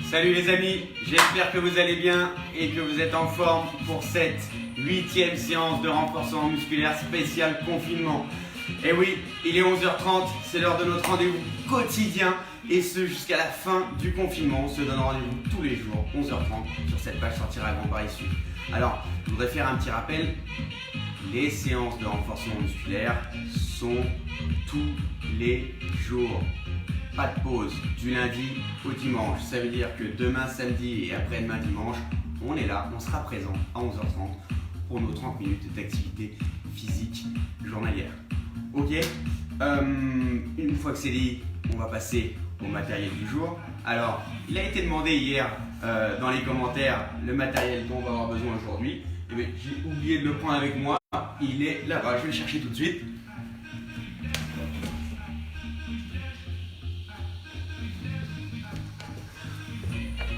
Salut les amis, j'espère que vous allez bien et que vous êtes en forme pour cette 8e séance de renforcement musculaire spécial confinement. Et oui, il est 11h30, c'est l'heure de notre rendez-vous quotidien et ce jusqu'à la fin du confinement. On se donne rendez-vous tous les jours, 11h30, sur cette page Sortir à Grand Paris Sud. Alors, je voudrais faire un petit rappel. Les séances de renforcement musculaire sont tous les jours. Pas de pause, du lundi au dimanche. Ça veut dire que demain samedi et après-demain dimanche, on est là, on sera présent à 11h30 pour nos 30 minutes d'activité physique journalière. Ok, une fois que c'est dit, on va passer au matériel du jour. Alors, il a été demandé hier dans les commentaires le matériel dont on va avoir besoin aujourd'hui. Eh bien, j'ai oublié de le prendre avec moi. Il est là-bas, je vais le chercher tout de suite.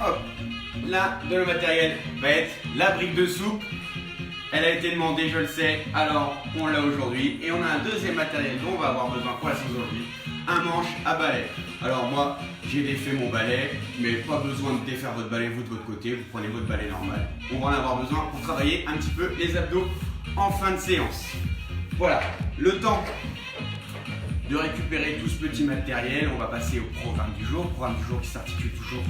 Hop, là, le matériel va être la brique de soupe. Elle a été demandée, je le sais, alors on l'a aujourd'hui. Et on a un deuxième matériel dont on va avoir besoin pour la séance d'aujourd'hui, un manche à balai. Alors moi, j'ai défait mon balai, mais pas besoin de défaire votre balai vous de votre côté, vous prenez votre balai normal. On va en avoir besoin pour travailler un petit peu les abdos en fin de séance. Voilà, le temps de récupérer tout ce petit matériel, on va passer au programme du jour qui s'articule toujours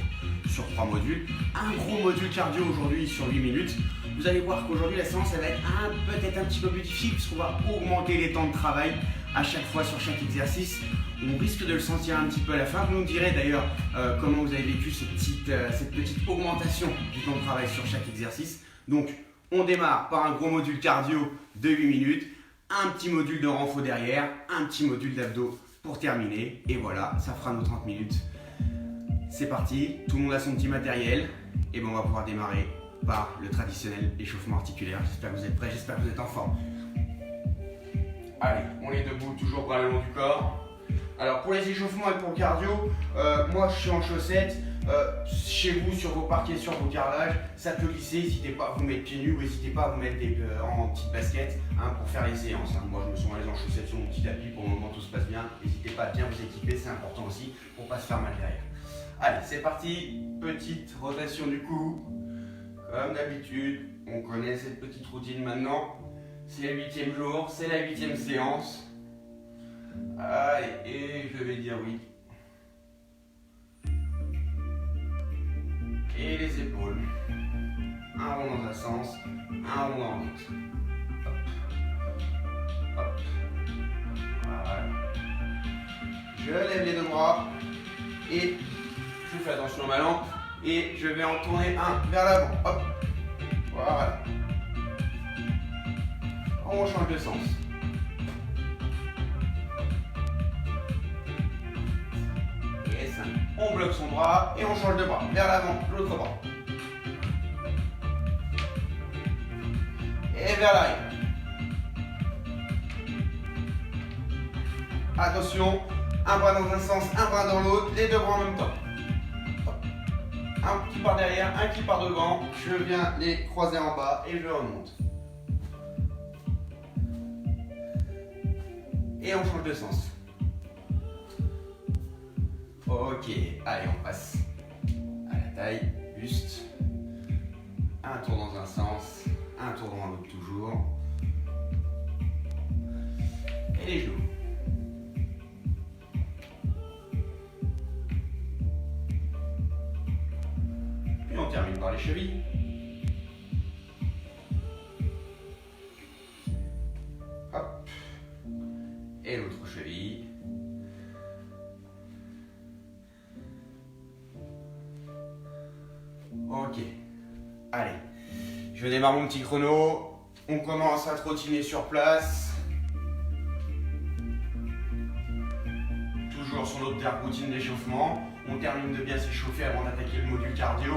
sur 3 modules. Un gros module cardio aujourd'hui sur 8 minutes. Vous allez voir qu'aujourd'hui la séance elle va être peut-être un petit peu plus difficile puisqu'on va augmenter les temps de travail à chaque fois sur chaque exercice. On risque de le sentir un petit peu à la fin. Vous nous direz d'ailleurs comment vous avez vécu cette petite augmentation du temps de travail sur chaque exercice. Donc on démarre par un gros module cardio de 8 minutes, un petit module de renfo derrière, un petit module d'abdos pour terminer. Et voilà, ça fera nos 30 minutes. C'est parti, tout le monde a son petit matériel. Et bien on va pouvoir démarrer par le traditionnel échauffement articulaire. J'espère que vous êtes prêts, j'espère que vous êtes en forme. Allez, on est debout, toujours bras le long du corps. Alors pour les échauffements et pour le cardio, moi je suis en chaussettes. Chez vous, sur vos parquets, sur vos carrelages, ça peut glisser. N'hésitez pas à vous mettre pieds nus ou n'hésitez pas à vous mettre en petites baskets pour faire les séances. Moi je me sens à l'aise en chaussettes sur mon petit tapis. Pour le moment tout se passe bien. N'hésitez pas à bien vous équiper, c'est important aussi pour ne pas se faire mal derrière. Allez, c'est parti. Petite rotation du cou. Comme d'habitude, on connaît cette petite routine maintenant. C'est le 8e jour, c'est la 8e séance. Allez, et je vais dire oui. Et les épaules. Un rond dans un sens, un rond dans l'autre. Hop. Hop. Voilà. Je lève les deux bras et je fais attention à ma lampe. Et je vais en tourner un vers l'avant. Hop. Voilà. On change de sens. Et ça, on bloque son bras et on change de bras. Vers l'avant, l'autre bras. Et vers l'arrière. Attention, un bras dans un sens, un bras dans l'autre, les deux bras en même temps. Un qui part derrière, un qui part devant. Je viens les croiser en bas et je remonte. Et on change de sens. Ok, allez, on passe à la taille, buste. Un tour dans un sens, un tour dans l'autre toujours. Et les genoux. Puis on termine par les chevilles. Hop. Et l'autre cheville. Ok. Allez. Je démarre mon petit chrono. On commence à trottiner sur place. Toujours sur notre routine d'échauffement. On termine de bien s'échauffer avant d'attaquer le module cardio.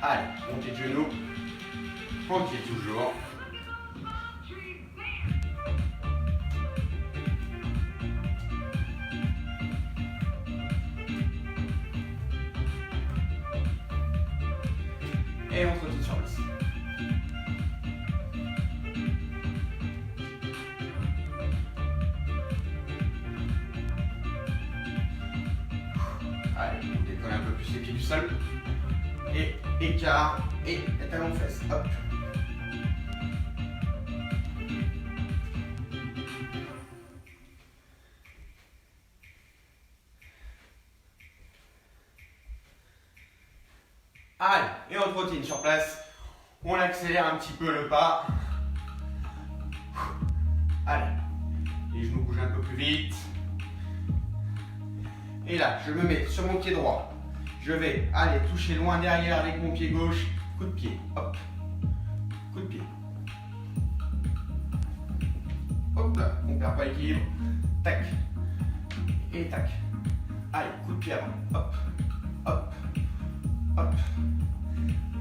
Allez, montée de genoux. Tranquille toujours. Et on trottine sur place. touche les pieds du sol. Et écart. Et talon de fesse. Hop. Allez, et on trottine sur place. On accélère un petit peu le pas. Allez, les genoux bougent un peu plus vite. Et là, je me mets sur mon pied droit. Je vais aller toucher loin derrière avec mon pied gauche. Coup de pied, hop. Coup de pied. Hop là, on ne perd pas l'équilibre. Tac. Et tac. Allez, coup de pied avant. Hop, hop, hop.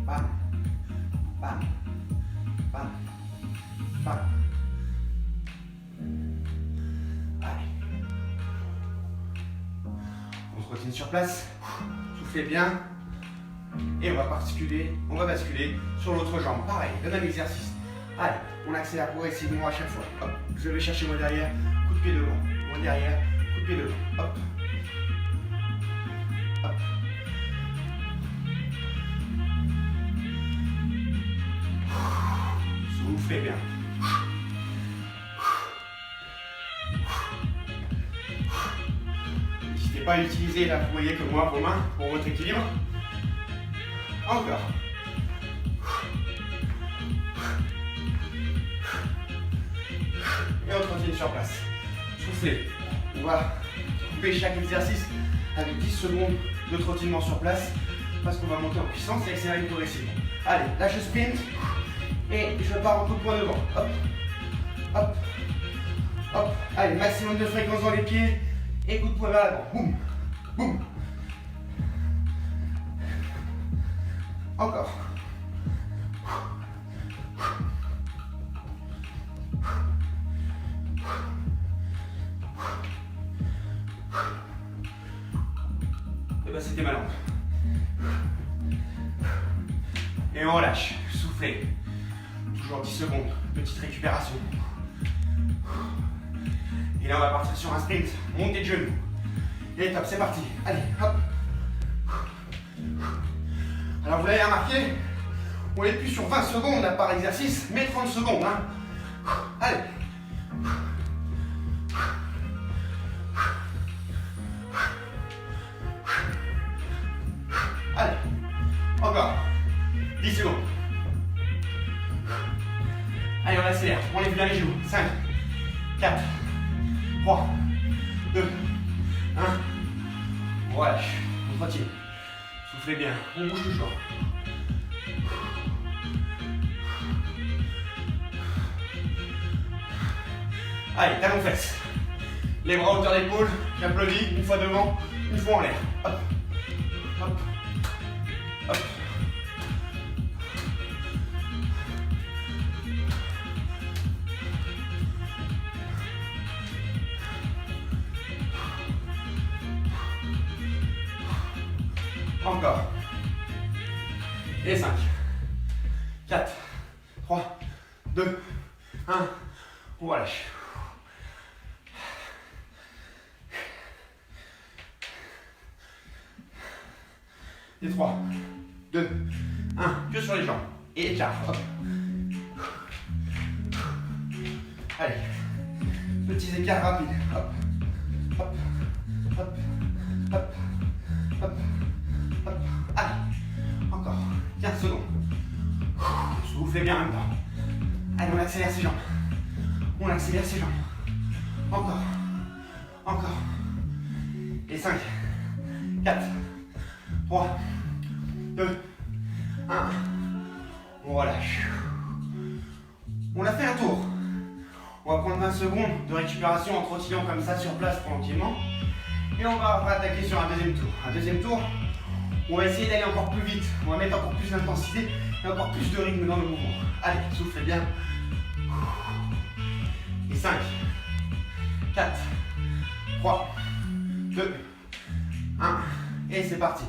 Bam, bam, bam, bam. Allez. On se retient sur place. Soufflez bien. Et on va basculer sur l'autre jambe. Pareil, le même exercice. Allez, on accélère progressivement à chaque fois. Hop, je vais chercher moi derrière. Coup de pied devant. Moi derrière. Coup de pied devant. Hop. Hop. Soufflez bien. N'hésitez pas à utiliser, là, vous voyez comme moi, vos mains pour votre équilibre. Encore. Et on continue sur place. Soufflez. On va couper chaque exercice avec 10 secondes de trottinement sur place parce qu'on va monter en puissance et accélérer progressivement. Allez, là je sprint et je pars en coup de poing devant. Hop, hop, hop. Allez, maximum de fréquence dans les pieds et coup de poing vers l'avant. Boum, boum. Encore. Et bien c'était ma lampe. Et on relâche. Soufflez. Toujours 10 secondes. Petite récupération. Et là on va partir sur un sprint. Montée de genoux. Et top, c'est parti. Allez, hop. Alors vous l'avez remarqué, on n'est plus sur 20 secondes là, par exercice, mais 30 secondes. Hein. Allez. Allez. Encore. 10 secondes. Allez, on accélère. On lève bien les genoux. 5, 4, 3, 2, 1. On relâche. On retire. Soufflez bien, on bouge toujours. Allez, talons fesses. Les bras à hauteur d'épaule, j'applaudis, une fois devant, une fois en l'air. Hop, hop, hop. Encore. Et 5, 4, 3, 2, 1. On relâche. Et 3, 2, 1. Que sur les jambes. Et écart. Hop. Allez. Petits écarts rapides. Hop. Hop. Hop. Hop. Hop. Hop. Allez. Encore. 15 secondes. Soufflez bien en même temps. Allez, on accélère ses jambes. On accélère ses jambes. Encore. Encore. Et 5, 4, 3, 2, 1. On relâche. On a fait un tour. On va prendre 20 secondes de récupération en trottinant comme ça sur place tranquillement. Et on va attaquer sur un deuxième tour. Un deuxième tour, on va essayer d'aller encore plus vite. On va mettre encore plus d'intensité et encore plus de rythme dans le mouvement. Allez, soufflez bien. Et 5, 4, 3, 2, 1. Et c'est parti.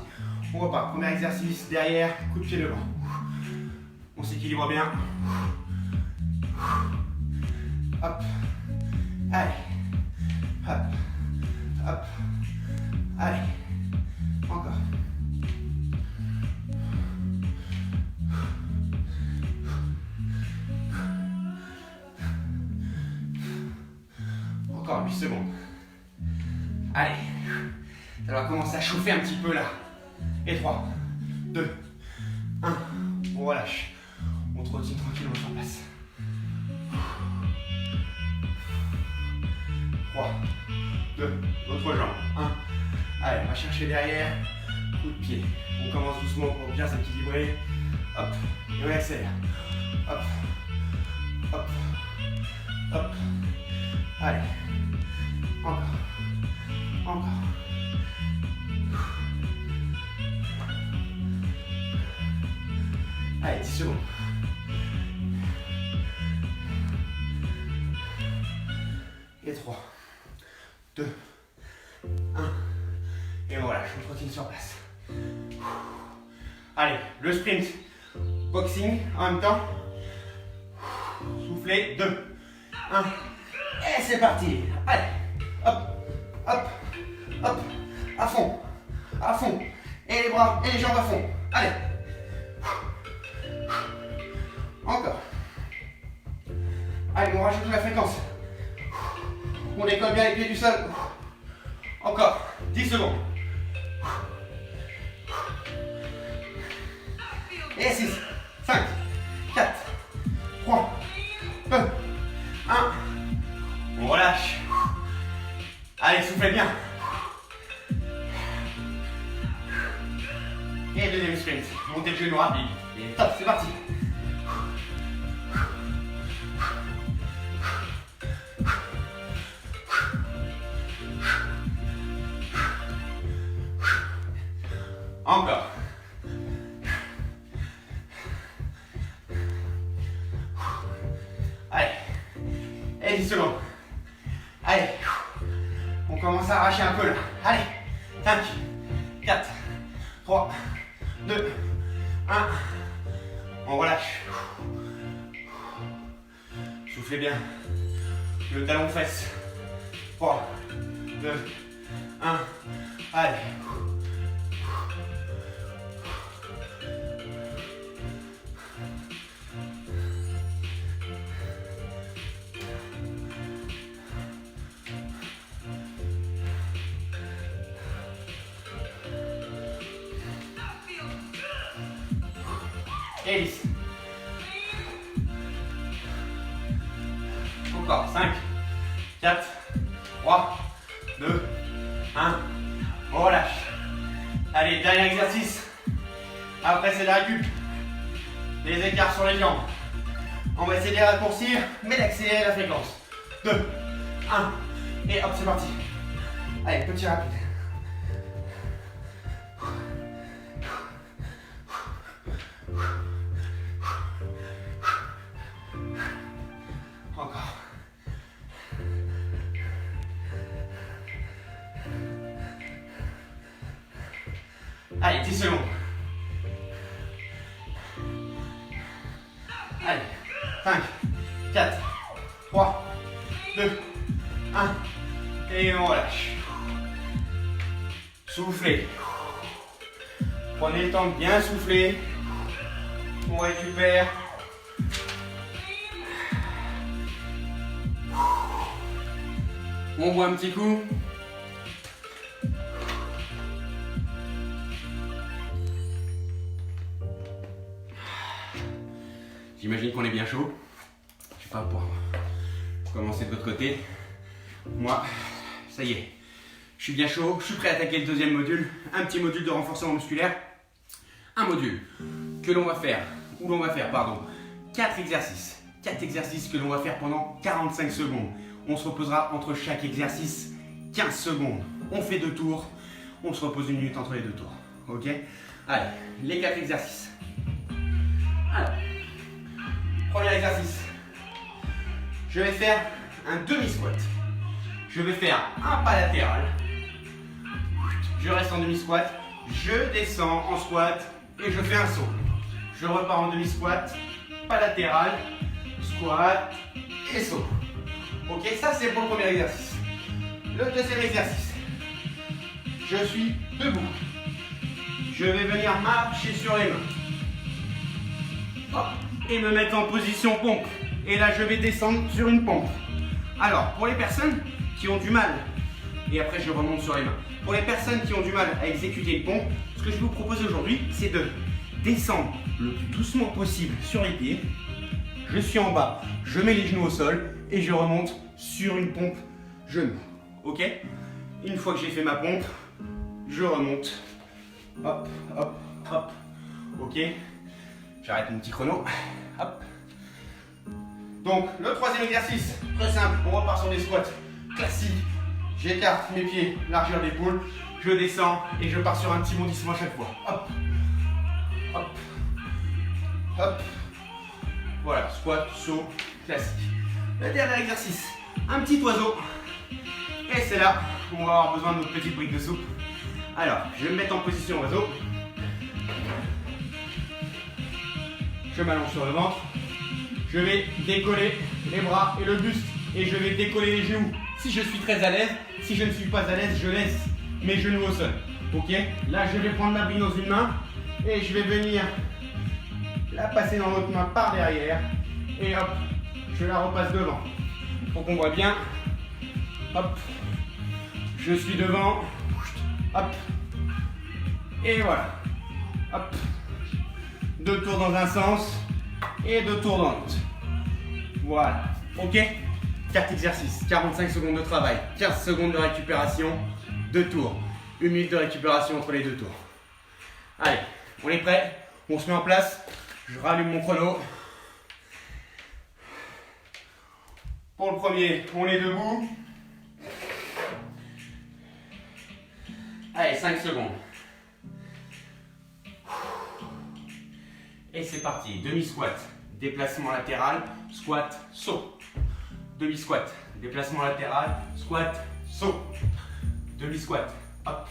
On repart. Premier exercice derrière, coup de pied devant. On s'équilibre bien. Hop. Allez. Hop. Hop. Allez. Encore. Encore 8 secondes. Allez. Ça va commencer à chauffer un petit peu là. Et 3, 2, 1. On relâche. On trottine tranquillement sur place. 3, 2, l'autre jambe. 1. Allez, on va chercher derrière. Coup de pied. On commence doucement pour bien s'équilibrer. Hop. Et on accélère. Hop. Hop. Hop. Allez. Encore. Encore. Allez, 10 secondes. Et 3, 2, 1. Et on relâche, on trottine sur place. Allez, le sprint. Boxing en même temps. Soufflez, 2, 1. Et c'est parti. Allez, hop, hop, hop. À fond, à fond. Et les bras et les jambes à fond. Allez. Encore. Allez, on rajoute la fréquence. On décolle bien les pieds du sol. Encore. 10 secondes. Et 6, 5, 4, 3, 2, 1. On relâche. Allez, soufflez bien. Et deuxième sprint. Montez le genou rapide. Et top, c'est parti. Encore. Allez. Et 10 secondes. Allez. On commence à arracher un peu là. Allez. 5, 4, 3, 2, 1. On relâche. Soufflez bien. Le talon fesse. 3, 2, 1. Allez. Et 10. Encore 5, 4, 3, 2, 1. On relâche. Allez, dernier exercice. Après, c'est la récup. Les écarts sur les jambes. On va essayer de les raccourcir, mais d'accélérer la fréquence. 2, 1. Et hop, c'est parti. Allez, petit rapide. Encore. Allez, 10 secondes. Allez, 5, 4, 3, 2, 1. Et on relâche. Soufflez. Prenez le temps de bien souffler. On récupère. On boit un petit coup. J'imagine qu'on est bien chaud. Je sais pas pour commencer de l'autre côté. Moi, ça y est. Je suis bien chaud. Je suis prêt à attaquer le deuxième module. Un petit module de renforcement musculaire. Un module que l'on va faire, ou l'on va faire, pardon, 4 exercices. 4 exercices que l'on va faire pendant 45 secondes. On se reposera entre chaque exercice 15 secondes. On fait 2 tours. On se repose 1 minute entre les 2 tours. Ok? Allez, les 4 exercices. Alors, premier exercice. Je vais faire un demi-squat. Je vais faire un pas latéral. Je reste en demi-squat. Je descends en squat et je fais un saut. Je repars en demi-squat, pas latéral, squat et saut. Ok, ça c'est pour le premier exercice. Le deuxième exercice. Je suis debout. Je vais venir marcher sur les mains. Hop, et me mettre en position pompe. Et là je vais descendre sur une pompe. Alors, pour les personnes qui ont du mal, et après je remonte sur les mains. Pour les personnes qui ont du mal à exécuter une pompe, ce que je vais vous proposer aujourd'hui, c'est de descendre le plus doucement possible sur les pieds. Je suis en bas, je mets les genoux au sol et je remonte sur une pompe genou. Ok? Une fois que j'ai fait ma pompe, je remonte. Hop, hop, hop. Ok? J'arrête mon petit chrono. Hop. Donc, le troisième exercice, très simple, on repart sur des squats classiques. J'écarte mes pieds, largeur d'épaule, je descends et je pars sur un petit bondissement à chaque fois. Hop, hop, hop. Voilà, squat, saut, classique. Le dernier exercice, un petit oiseau. Et c'est là où on va avoir besoin de notre petite brique de soupe. Alors, je vais me mettre en position oiseau. Je m'allonge sur le ventre. Je vais décoller les bras et le buste. Et je vais décoller les genoux. Si je suis très à l'aise, si je ne suis pas à l'aise, je laisse mes genoux au sol. Ok? Là, je vais prendre ma brique dans une main. Et je vais venir la passer dans l'autre main par derrière. Et hop, je la repasse devant. Pour qu'on voit bien. Hop. Je suis devant. Hop. Et voilà. Hop. 2 tours dans un sens. Et 2 tours dans l'autre. Voilà. Ok? 4 exercices, 45 secondes de travail, 15 secondes de récupération, 2 tours. 1 minute de récupération entre les 2 tours. Allez, on est prêt? On se met en place. Je rallume mon chrono. Pour le premier, on est debout. Allez, 5 secondes. Et c'est parti. Demi-squat, déplacement latéral, squat, saut. Demi-squat, déplacement latéral, squat, saut. Demi-squat, hop,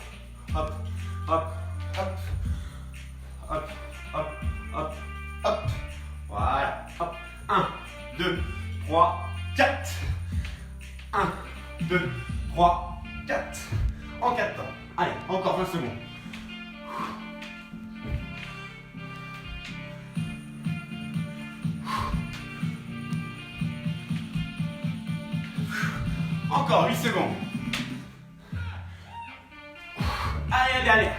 hop, hop, hop, hop, hop, hop, hop. Voilà, hop. 1, 2, 3, 4. 1, 2, 3, 4. En 4 temps. Allez, encore 20 secondes. Encore 8 secondes. Allez, allez, allez.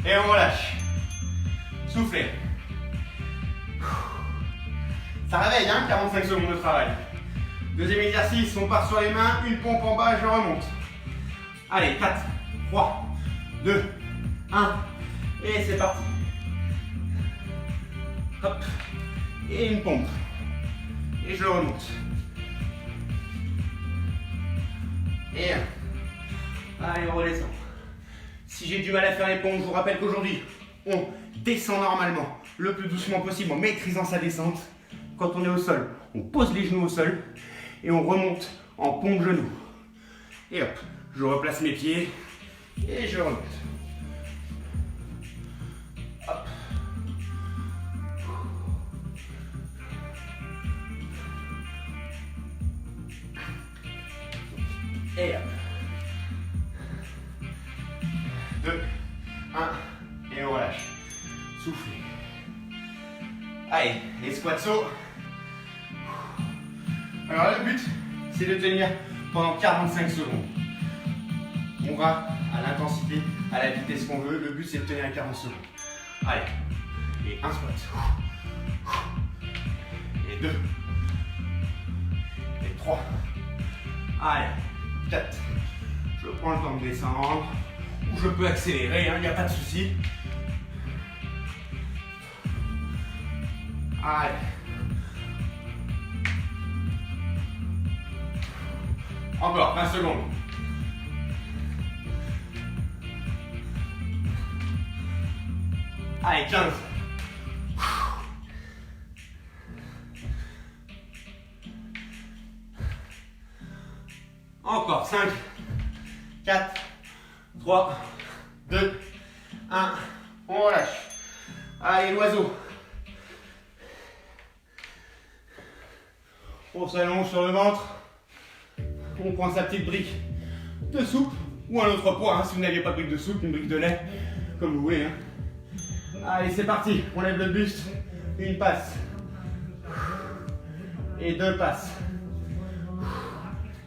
Et on relâche. Soufflez. Ça réveille, hein, 45 secondes de travail. Deuxième exercice, on part sur les mains, une pompe en bas, je remonte. Allez, 4, 3, 2, 1. Et c'est parti. Hop. Et une pompe. Et je remonte. Et allez, on redescend. Si j'ai du mal à faire les pompes, je vous rappelle qu'aujourd'hui, on descend normalement, le plus doucement possible, en maîtrisant sa descente. Quand on est au sol, on pose les genoux au sol et on remonte en pompe genou. Et hop, je replace mes pieds et je remonte. Hop. Et hop. 2, 1, et on relâche. Soufflez. Allez, les squats sauts. Alors là, le but, c'est de tenir pendant 45 secondes. On va à l'intensité, à la vitesse qu'on veut. Le but, c'est de tenir à 40 secondes. Allez, et un squat. Et 2. Et 3. Allez, 4. Je prends le temps de descendre. Ou je peux accélérer, il n'y a pas de souci. Allez. Encore 20 secondes. Allez, 15. Encore 5, 4, 3, 2, 1. On relâche. Allez, l'oiseau. On s'allonge sur le ventre. On prend sa petite brique de soupe ou un autre poids, hein, si vous n'aviez pas de brique de soupe, une brique de lait, comme vous voulez. Hein. Allez, c'est parti. On lève le buste. Une passe. Et 2 passes.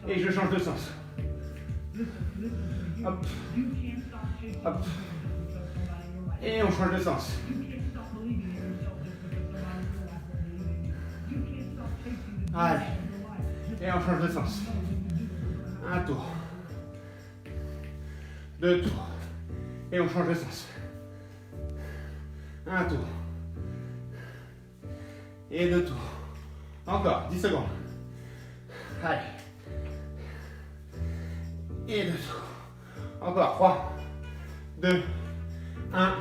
Et je change de sens. Hop. Hop. Et on change de sens. Allez. Et on change de sens. Un tour. Deux tours. Et on change de sens. Un tour. Et deux tours. Encore, 10 secondes. Allez. Et deux tours. Encore, 3, 2, 1.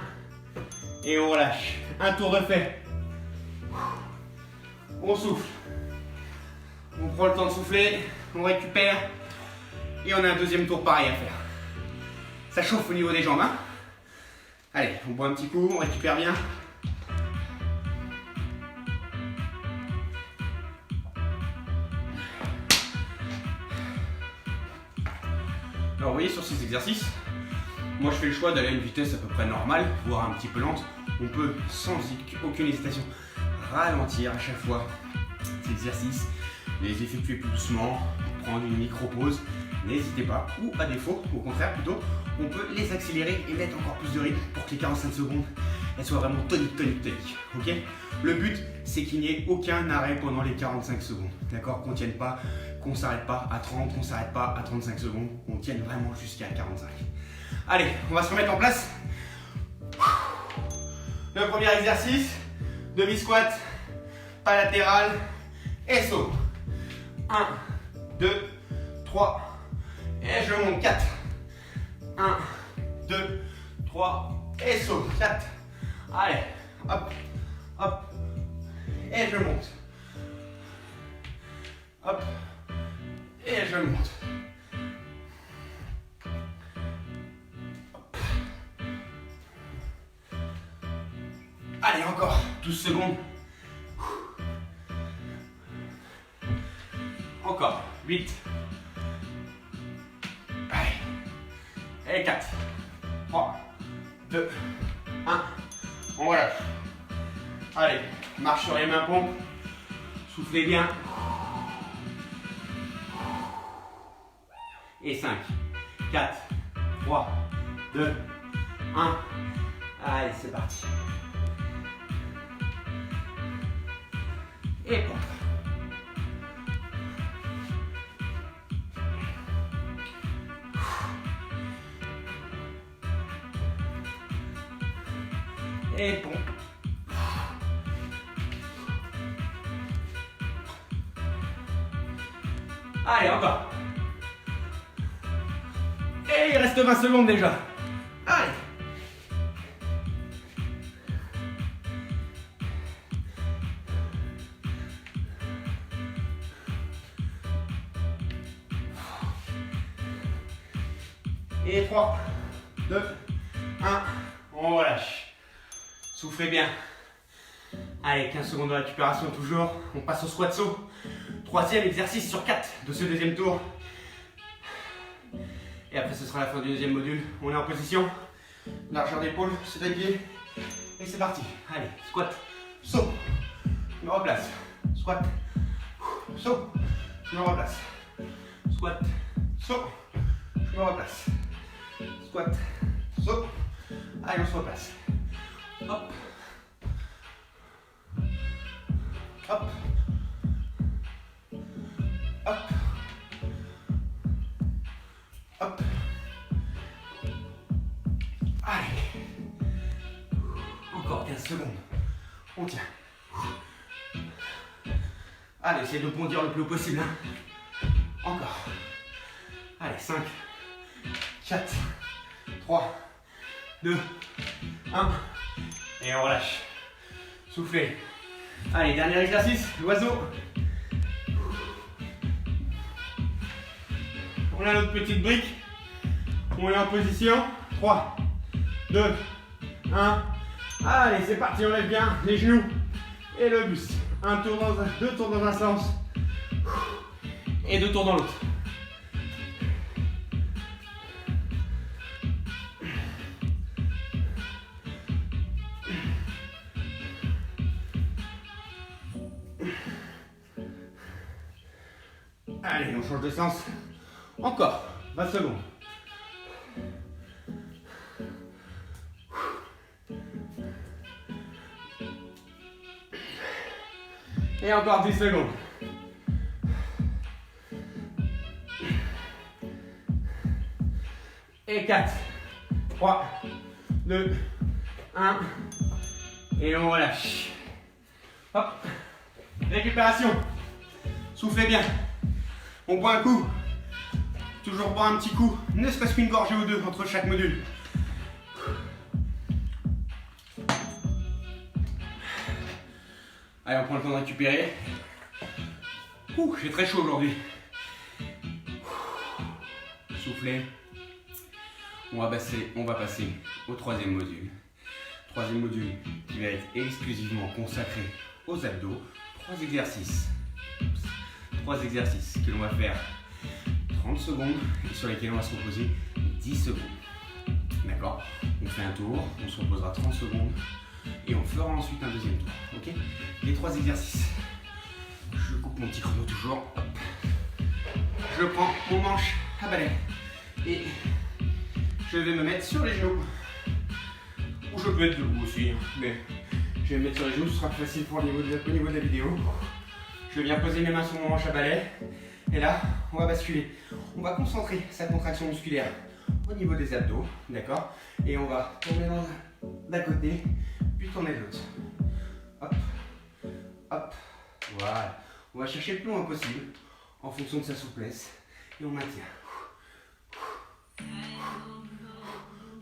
Et on relâche. Un tour de fait. On souffle. On prend le temps de souffler. On récupère. Et on a un deuxième tour pareil à faire. Ça chauffe au niveau des jambes. Hein. Allez, on boit un petit coup, on récupère bien. Alors vous voyez sur ces exercices, moi je fais le choix d'aller à une vitesse à peu près normale, voire un petit peu lente. On peut sans aucune hésitation ralentir à chaque fois ces exercices, les effectuer plus doucement, prendre une micro-pause, n'hésitez pas. Ou à défaut, au contraire plutôt, on peut les accélérer et mettre encore plus de rythme pour que les 45 secondes elles soient vraiment toniques. Ok ? Le but, c'est qu'il n'y ait aucun arrêt pendant les 45 secondes. D'accord ? Qu'on ne tienne pas, qu'on ne s'arrête pas à 30, qu'on ne s'arrête pas à 35 secondes. On tienne vraiment jusqu'à 45. Allez, on va se remettre en place. Le premier exercice, demi-squat, pas latéral et saut. 1, 2, 3, et je monte. 4. 1, 2, 3, et saut. 4. Allez, hop, hop, et je monte. Hop, et je monte. Hop. Allez, encore 12 secondes. Encore 8. Allez. Et 4, 3, 2, 1. On relâche. Allez, marche sur les mains pompes. Soufflez bien. Et 5, 4, 3, 2, 1. Allez, c'est parti. Et pompe. Et pompe. Allez, encore. Et il reste 20 secondes déjà. Allez. Et 3, 2, 1. On relâche. Soufflez bien. Allez, 15 secondes de récupération toujours. On passe au squat saut. Troisième exercice sur 4 de ce deuxième tour. Et après, ce sera la fin du deuxième module. On est en position. Largeur d'épaule, c'est les pieds. Et c'est parti. Allez, squat, saut. Je me replace. Squat, saut. Je me replace. Squat, saut. Je me replace. Squat, saut. Allez, on se replace. Hop. Hop. Hop. Hop. Allez. Encore 15 secondes. On tient. Allez, essayez de bondir le plus haut possible. Hein. Encore. Allez, 5, 4, 3, 2, 1. Et on relâche. Soufflez. Allez, dernier exercice, l'oiseau. On a notre petite brique. On est en position. 3, 2, 1. Allez, c'est parti, on lève bien les genoux et le buste. Deux tours dans un sens et 2 tours dans l'autre. Allez. Allez, on change de sens. Encore, 20 secondes. Et encore 10 secondes. Et 4, 3, 2, 1. Et on relâche. Hop. Récupération. Soufflez bien. On boit un coup. Toujours boire un petit coup. Ne serait-ce qu'une gorgée ou deux entre chaque module. Allez, on prend le temps de récupérer. J'ai très chaud aujourd'hui. Soufflez. On va passer au troisième module. Troisième module qui va être exclusivement consacré aux abdos. 3 exercices. 3 exercices que l'on va faire 30 secondes et sur lesquels on va se reposer 10 secondes. D'accord? On fait un tour, on se reposera 30 secondes et on fera ensuite un deuxième tour. Ok? Les 3 exercices. Je coupe mon petit chrono toujours. Hop. Je prends mon manche à balai et je vais me mettre sur les genoux. Ou je peux être debout aussi, mais je vais me mettre sur les genoux, ce sera plus facile pour au niveau de la vidéo. Je viens poser mes mains sur mon manche à balai. Et là, on va basculer. On va concentrer sa contraction musculaire au niveau des abdos, d'accord? Et on va tourner d'un côté, puis tourner de l'autre. Hop, hop, voilà. On va chercher le plus loin possible, en fonction de sa souplesse. Et on maintient.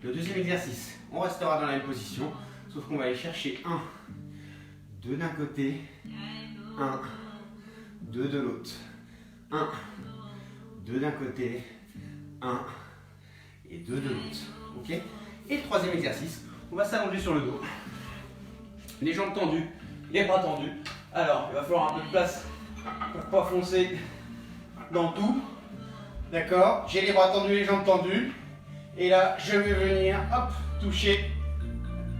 Le deuxième exercice, on restera dans la même position, sauf qu'on va aller chercher 1, 2 d'un côté, 1, 2 de l'autre. 1, 2 d'un côté, 1 et 2 de l'autre. Ok? Et le troisième exercice, on va s'allonger sur le dos. Les jambes tendues, les bras tendus. Alors, il va falloir un peu de place pour ne pas foncer dans tout. D'accord? J'ai les bras tendus, les jambes tendues. Et là, je vais venir, hop, toucher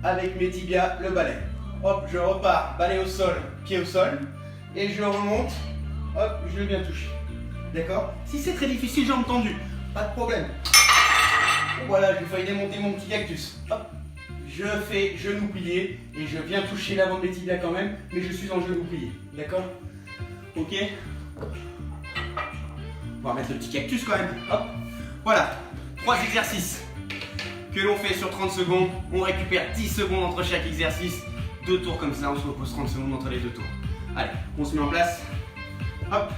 avec mes tibias le balai. Hop, je repars, balai au sol, pied au sol. Et je remonte, hop, je viens toucher. D'accord? Si c'est très difficile, jambes tendues, pas de problème. Voilà, j'ai failli démonter mon petit cactus. Hop, je fais genou plié et je viens toucher l'avant de mes tibias quand même, mais je suis en genou plié. D'accord? Ok? On va mettre le petit cactus quand même. Hop, voilà. 3 exercices que l'on fait sur 30 secondes. On récupère 10 secondes entre chaque exercice. 2 tours comme ça, on se repose 30 secondes entre les 2 tours. Allez, on se met en place. Hop.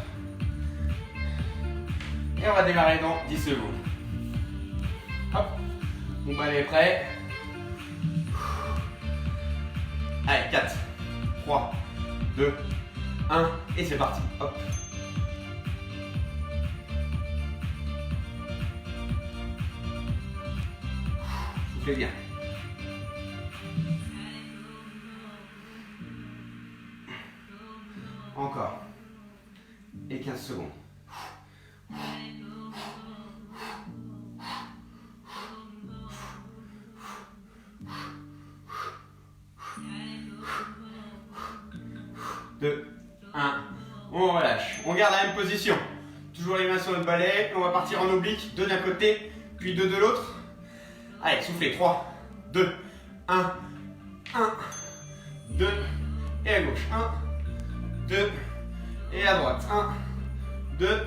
Et on va démarrer dans 10 secondes. Hop. Mon balai est prêt. Allez, 4, 3, 2, 1. Et c'est parti. Hop. Soufflez bien. Encore. Et 15 secondes. Deux, 1. On relâche. On garde la même position. Toujours les mains sur notre balai. On va partir en oblique. 2 d'un côté, puis 2 de l'autre. Allez, soufflez. 3, 2, 1. 1, 2. Et à gauche. 1, 2. Et à droite. 1, 2.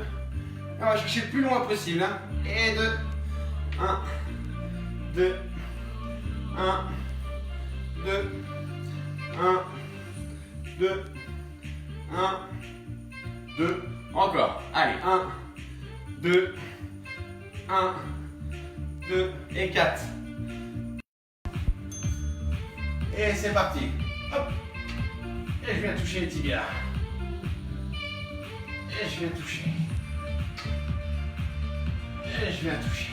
On va chercher le plus loin possible. Hein. Et 2. 1, 2. 1, 2. 1, 2. 1, 2. Encore. Allez. 1, 2. 1, 2 et 4. Et c'est parti. Hop. Et je viens toucher les tibias. Et je viens toucher. Et je viens toucher.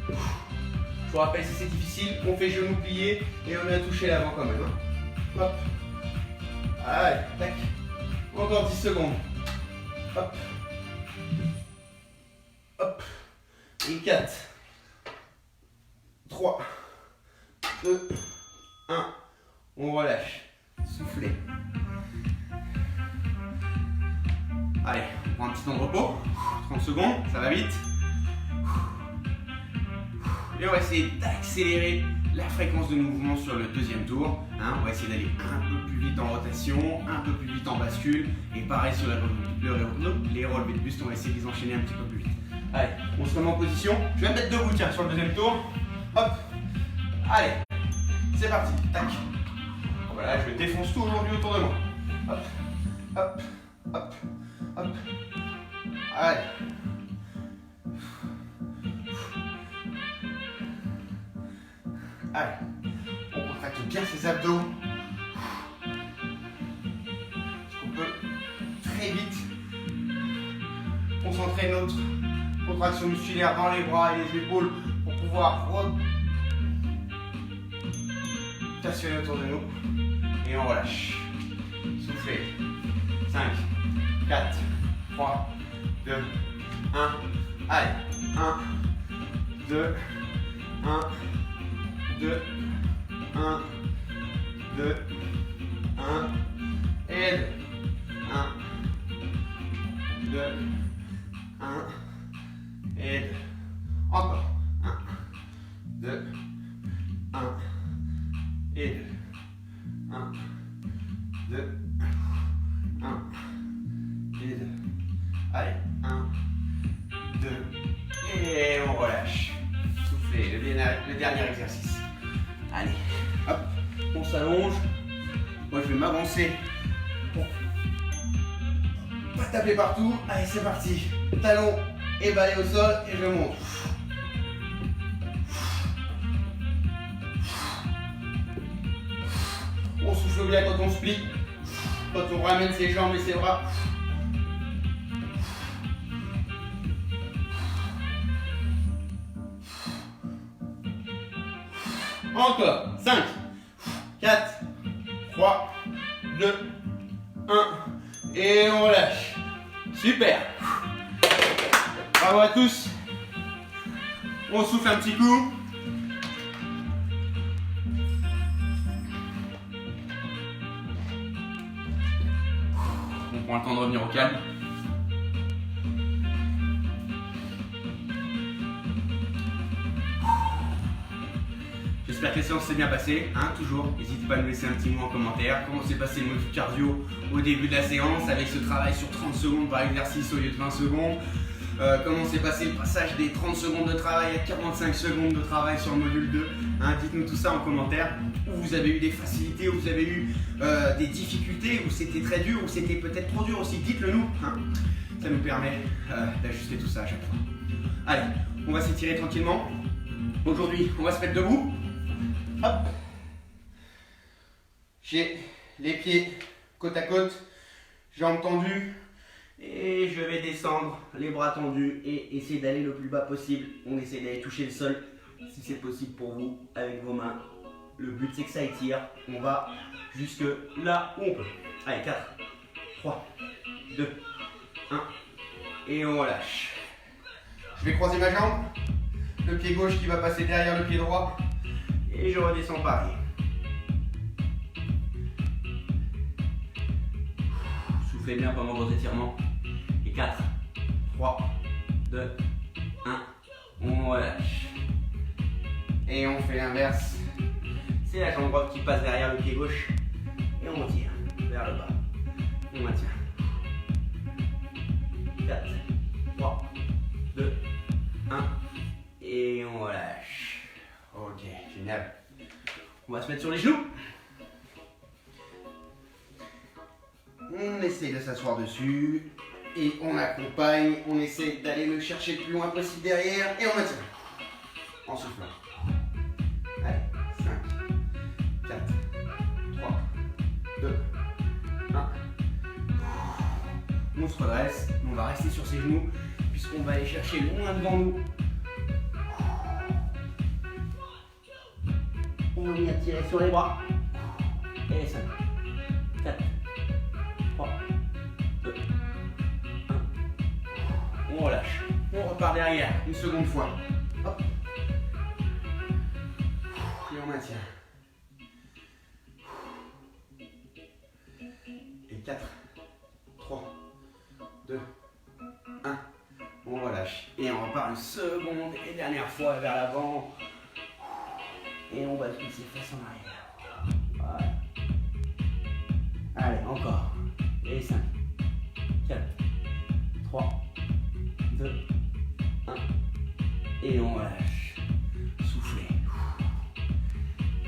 Je vous rappelle, si c'est difficile, on fait genou plié et on vient toucher l'avant quand même. Hein. Hop. Allez, tac. Encore 10 secondes. Hop. Hop. Et 4. 3. 2. 1. On relâche. Soufflez. Allez, on prend un petit temps de repos. 30 secondes, ça va vite. Et on va essayer d'accélérer la fréquence de mouvement sur le deuxième tour. Hein, on va essayer d'aller un peu plus vite en rotation, un peu plus vite en bascule. Et pareil sur les relevés de buste, on va essayer de les enchaîner un petit peu plus vite. Allez, on se remet en position. Je vais me mettre debout, tiens, sur le deuxième tour. Hop. Allez, c'est parti. Tac. Voilà, je défonce tout aujourd'hui autour de moi. Hop, hop, hop, hop. Allez. Allez, on contracte bien ses abdos. On peut très vite concentrer notre contraction musculaire dans les bras et les épaules pour pouvoir rotationner autour de nous. Et on relâche. Soufflez. 5, 4, 3, 2, 1. Allez. 1, 2, 1. 2, 1, 2, 1, et 2, 1, 2, 1, et 2, encore, 1, 2, 1, et 2, 1, 2, 1, et 2, allez, 1, 2, et on relâche, soufflez, le dernier exercice. Allez, hop, on s'allonge. Moi, je vais m'avancer pour pas taper partout. Allez, c'est parti. Talon et balai au sol et je monte. On souffle bien quand on se plie, quand on ramène ses jambes et ses bras. Encore. 5, 4, 3, 2, 1. Et on relâche. Super. Bravo à tous. On souffle un petit coup. On prend le temps de revenir au calme. J'espère que la séance s'est bien passée, hein, toujours. N'hésitez pas à nous laisser un petit mot en commentaire. Comment s'est passé le mode cardio au début de la séance avec ce travail sur 30 secondes par exercice au lieu de 20 secondes. Comment s'est passé le passage des 30 secondes de travail à 45 secondes de travail sur le module 2. Hein, dites-nous tout ça en commentaire. Où vous avez eu des facilités, où vous avez eu des difficultés, où c'était très dur, où c'était peut-être trop dur aussi. Dites-le nous. Hein. Ça nous permet d'ajuster tout ça à chaque fois. Allez, on va s'étirer tranquillement. Aujourd'hui, on va se mettre debout. Hop. J'ai les pieds côte à côte, jambes tendues et je vais descendre les bras tendus et essayer d'aller le plus bas possible. On essaie d'aller toucher le sol si c'est possible pour vous avec vos mains. Le but c'est que ça étire. On va jusque là où on peut. Allez, 4, 3, 2, 1 et on relâche. Je vais croiser ma jambe, le pied gauche qui va passer derrière le pied droit. Et je redescends pareil. Soufflez bien pendant vos étirements. Et 4, 3, 2, 1. On relâche. Et on fait l'inverse. C'est la jambe droite qui passe derrière le pied gauche. Et on tire vers le bas. On maintient. 4, 3, 2, 1. Et on relâche. Ok, génial. On va se mettre sur les genoux. On essaie de s'asseoir dessus. Et on accompagne. On essaie d'aller le chercher le plus loin possible derrière. Et on maintient. En soufflant. Allez, 5, 4, 3, 2, 1. On se redresse. On va rester sur ses genoux. Puisqu'on va aller chercher loin devant nous. On va venir tirer sur les bras. Et 5, 4, 3, 2, 1. On relâche. On repart derrière une seconde fois. Hop. Et on maintient. Et 4, 3, 2, encore une seconde et dernière fois vers l'avant. Et on va glisser face en arrière. Voilà. Allez, encore. Et 5, 4, 3, 2, 1. Et on relâche. Soufflez.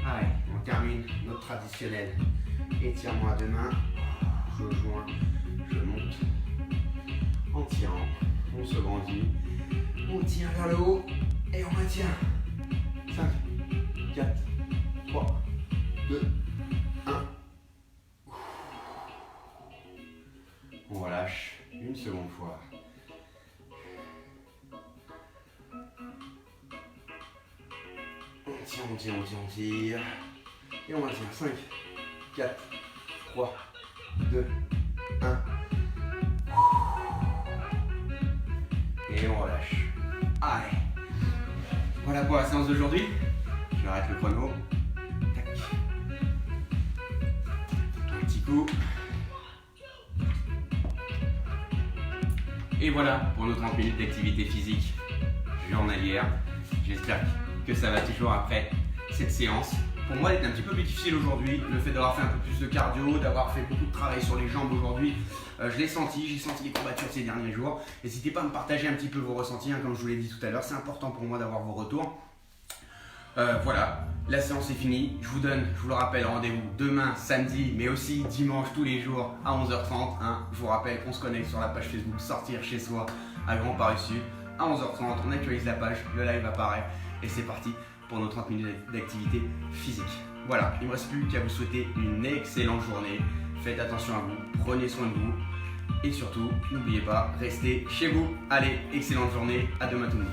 Allez, on termine notre traditionnel étirement à deux mains. Je joins, je monte. En tirant, on se grandit. On tire vers le haut et on maintient. 5, 4, 3, 2, 1. On relâche une seconde fois. On tire, on tire, on tire, on tire. Et on maintient. 5, 4, 3, 2, 1. Et on relâche. Allez. Voilà pour la séance d'aujourd'hui. Je arrête le chrono. Tac. Un petit coup. Et voilà pour nos 30 minutes d'activité physique journalière. J'espère que ça va toujours après cette séance. Pour moi, elle était un petit peu plus difficile aujourd'hui. Le fait d'avoir fait un peu plus de cardio, d'avoir fait beaucoup de travail sur les jambes aujourd'hui, je l'ai senti. J'ai senti les courbatures ces derniers jours. N'hésitez pas à me partager un petit peu vos ressentis, hein, comme je vous l'ai dit tout à l'heure. C'est important pour moi d'avoir vos retours. Voilà, la séance est finie. Je vous donne, je vous le rappelle, rendez-vous demain, samedi, mais aussi dimanche, tous les jours à 11h30. Hein. Je vous rappelle qu'on se connecte sur la page Facebook Sortir chez soi à Grand Paris Sud. À 11h30, on actualise la page, le live apparaît et c'est parti pour nos 30 minutes d'activité physique. Voilà, il ne me reste plus qu'à vous souhaiter une excellente journée. Faites attention à vous, prenez soin de vous et surtout, n'oubliez pas, restez chez vous. Allez, excellente journée, à demain tout le monde.